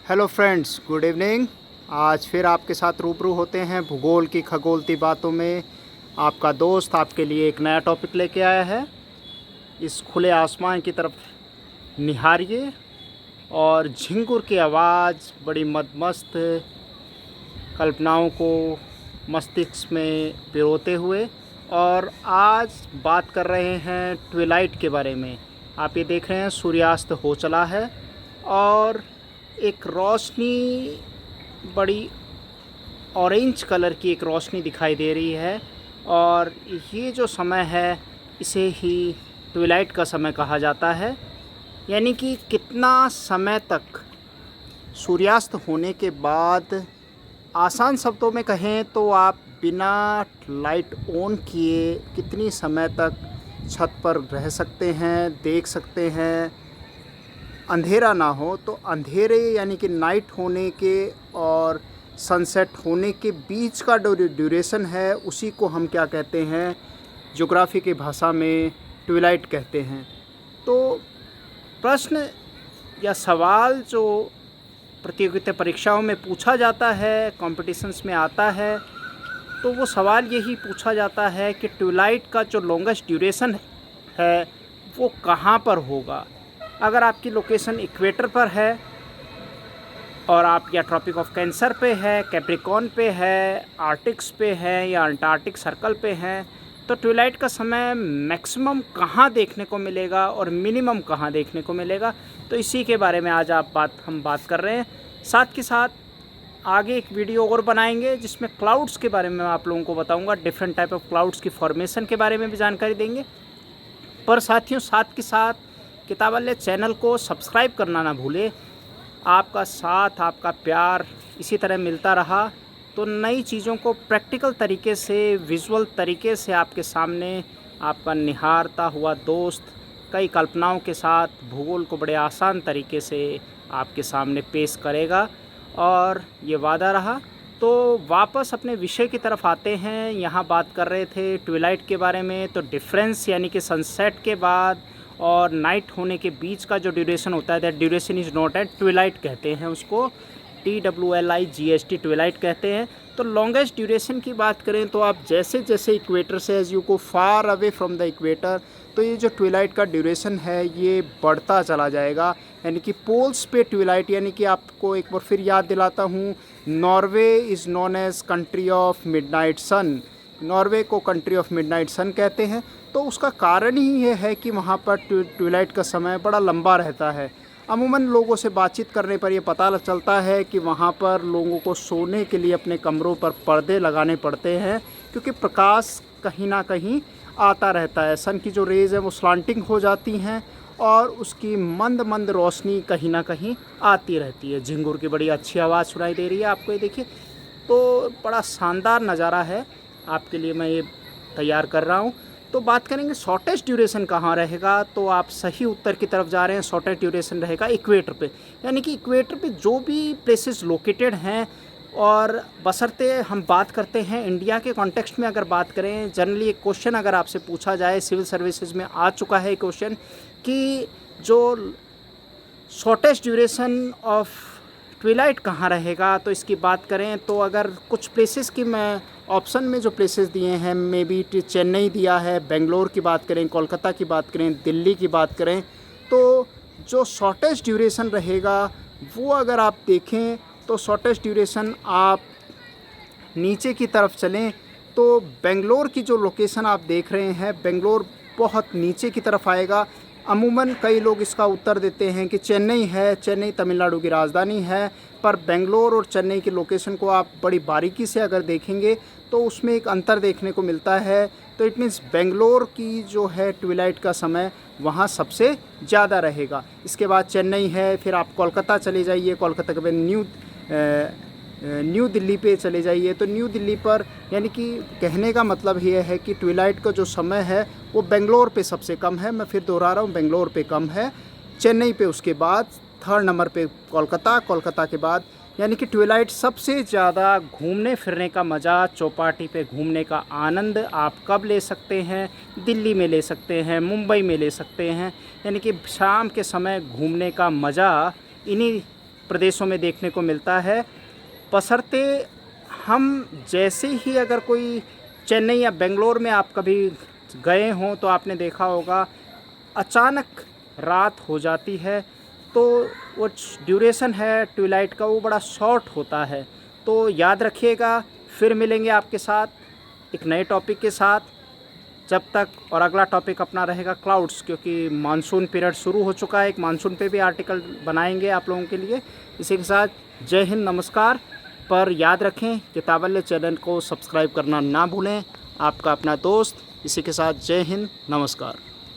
Hello friends, good evening. आज फिर आपके साथ रूबरू होते हैं भूगोल की खगोलती बातों में। आपका दोस्त आपके लिए एक नया टॉपिक लेके आया है। इस खुले आसमान की तरफ निहारिए और झिंगुर की आवाज़ बड़ी मदमस्त कल्पनाओं को मस्तिष्क में पिरोते हुए। और आज बात कर रहे हैं ट्विलाइट के बारे में। आप ये देख रहे हैं सूर्यास्त हो चला है और एक रोशनी, बड़ी ऑरेंज कलर की एक रोशनी दिखाई दे रही है। और ये जो समय है इसे ही ट्विलाइट का समय कहा जाता है। यानी कि कितना समय तक सूर्यास्त होने के बाद, आसान शब्दों में कहें तो आप बिना लाइट ऑन किए कितनी समय तक छत पर रह सकते हैं, देख सकते हैं। अंधेरा ना हो तो अंधेरे यानी कि नाइट होने के और सनसेट होने के बीच का ड्यूरेशन है, उसी को हम क्या कहते हैं, ज्योग्राफी की भाषा में ट्विलाइट कहते हैं। तो प्रश्न या सवाल जो प्रतियोगिता परीक्षाओं में पूछा जाता है, कॉम्पिटिशन्स में आता है, तो वो सवाल यही पूछा जाता है कि ट्विलाइट का जो लॉन्गेस्ट ड्यूरेशन है वो कहाँ पर होगा। अगर आपकी लोकेशन इक्वेटर पर है और आप या ट्रॉपिक ऑफ कैंसर पे है, कैप्रिकॉर्न पे है, आर्टिक्स पे है या अंटार्कटिक सर्कल पे हैं, तो ट्विलाइट का समय मैक्सिमम कहाँ देखने को मिलेगा और मिनिमम कहाँ देखने को मिलेगा, तो इसी के बारे में आज हम बात कर रहे हैं। साथ के साथ आगे एक वीडियो और बनाएंगे जिसमें क्लाउड्स के बारे में आप लोगों को बताऊंगा, डिफरेंट टाइप ऑफ क्लाउड्स की फॉर्मेशन के बारे में भी जानकारी देंगे। पर साथियों, साथ के साथ किताबालय चैनल को सब्सक्राइब करना ना भूलें। आपका साथ, आपका प्यार इसी तरह मिलता रहा तो नई चीज़ों को प्रैक्टिकल तरीके से, विजुअल तरीके से आपके सामने आपका निहारता हुआ दोस्त कई कल्पनाओं के साथ भूगोल को बड़े आसान तरीके से आपके सामने पेश करेगा। और ये वादा रहा। तो वापस अपने विषय की तरफ आते हैं। यहाँ बात कर रहे थे ट्विलाइट के बारे में। तो डिफरेंस यानी कि सनसेट के बाद और नाइट होने के बीच का जो ड्यूरेशन होता है, that duration is not at twilight कहते हैं उसको, TWLIGHT ट्विलाइट कहते हैं। तो लॉन्गेस्ट ड्यूरेशन की बात करें तो आप जैसे जैसे इक्वेटर से as you go far away from the equator, तो ये जो ट्विलाइट का ड्यूरेशन है ये बढ़ता चला जाएगा। यानी कि पोल्स पे ट्विलाइट, यानी कि आपको एक बार फिर याद दिलाता हूँ, Norway is known as country of midnight sun. Norway को कंट्री ऑफ मिडनाइट सन कहते हैं। तो उसका कारण ही ये है कि वहाँ पर ट्विलाइट का समय बड़ा लंबा रहता है। अमूमन लोगों से बातचीत करने पर यह पता चलता है कि वहाँ पर लोगों को सोने के लिए अपने कमरों पर पर्दे लगाने पड़ते हैं, क्योंकि प्रकाश कहीं ना कहीं आता रहता है। सन की जो रेज़ है वो स्लांटिंग हो जाती हैं और उसकी मंद मंद रोशनी कहीं ना कहीं आती रहती है। झिंगुर की बड़ी अच्छी आवाज़ सुनाई दे रही है आपको, ये देखिए। तो बड़ा शानदार नज़ारा है, आपके लिए मैं ये तैयार कर रहा हूँ। तो बात करेंगे शॉर्टेस्ट ड्यूरेशन कहाँ रहेगा, तो आप सही उत्तर की तरफ जा रहे हैं। शॉर्टेस्ट ड्यूरेशन रहेगा इक्वेटर पे। यानी कि इक्वेटर पे जो भी प्लेसेस लोकेटेड हैं, और बशर्ते हम बात करते हैं इंडिया के कॉन्टेक्स्ट में अगर बात करें, जनरली एक क्वेश्चन अगर आपसे पूछा जाए, सिविल सर्विसेज में आ चुका है क्वेश्चन कि जो शॉर्टेस्ट ड्यूरेशन ऑफ ट्विलाइट कहाँ रहेगा, तो इसकी बात करें तो अगर कुछ प्लेसेस की मैं ऑप्शन में जो प्लेसेस दिए हैं, मे बी चेन्नई दिया है, बेंगलोर की बात करें, कोलकाता की बात करें, दिल्ली की बात करें, तो जो शॉर्टेस्ट ड्यूरेशन रहेगा वो अगर आप देखें तो शॉर्टेस्ट ड्यूरेशन आप नीचे की तरफ चलें तो बेंगलोर की जो लोकेशन आप देख रहे हैं, बेंगलोर बहुत नीचे की तरफ आएगा। अमूमन कई लोग इसका उत्तर देते हैं कि चेन्नई है, चेन्नई तमिलनाडु की राजधानी है। पर बेंगलोर और चेन्नई की लोकेशन को आप बड़ी बारीकी से अगर देखेंगे तो उसमें एक अंतर देखने को मिलता है। तो इट मीन्स बेंगलोर की जो है ट्विलाइट का समय वहाँ सबसे ज़्यादा रहेगा। इसके बाद चेन्नई है, फिर आप कोलकाता चले जाइए, कोलकाता के बाद न्यू दिल्ली पे चले जाइए। तो न्यू दिल्ली पर, यानी कि कहने का मतलब ये है कि ट्विलाइट का जो समय है वो बेंगलोर पे सबसे कम है। मैं फिर दोहरा रहा हूँ, बेंगलोर पे कम है, चेन्नई पे उसके बाद, थर्ड नंबर पे कोलकाता, कोलकाता के बाद। यानी कि ट्विलाइट सबसे ज़्यादा घूमने फिरने का मज़ा, चौपाटी पे घूमने का आनंद आप कब ले सकते हैं? दिल्ली में ले सकते हैं, मुंबई में ले सकते हैं। यानी कि शाम के समय घूमने का मज़ा इन्हीं प्रदेशों में देखने को मिलता है। बशर्ते हम जैसे ही अगर कोई चेन्नई या बेंगलोर में आप कभी गए हों तो आपने देखा होगा अचानक रात हो जाती है, तो वो ड्यूरेशन है ट्विलाइट का वो बड़ा शॉर्ट होता है। तो याद रखिएगा, फिर मिलेंगे आपके साथ एक नए टॉपिक के साथ। जब तक, और अगला टॉपिक अपना रहेगा क्लाउड्स, क्योंकि मानसून पीरियड शुरू हो चुका है। एक मानसून पे भी आर्टिकल बनाएंगे आप लोगों के लिए। इसी के साथ जय हिंद, नमस्कार। पर याद रखें, किताबल्य चैनल को सब्सक्राइब करना ना भूलें। आपका अपना दोस्त। इसी के साथ जय हिंद, नमस्कार।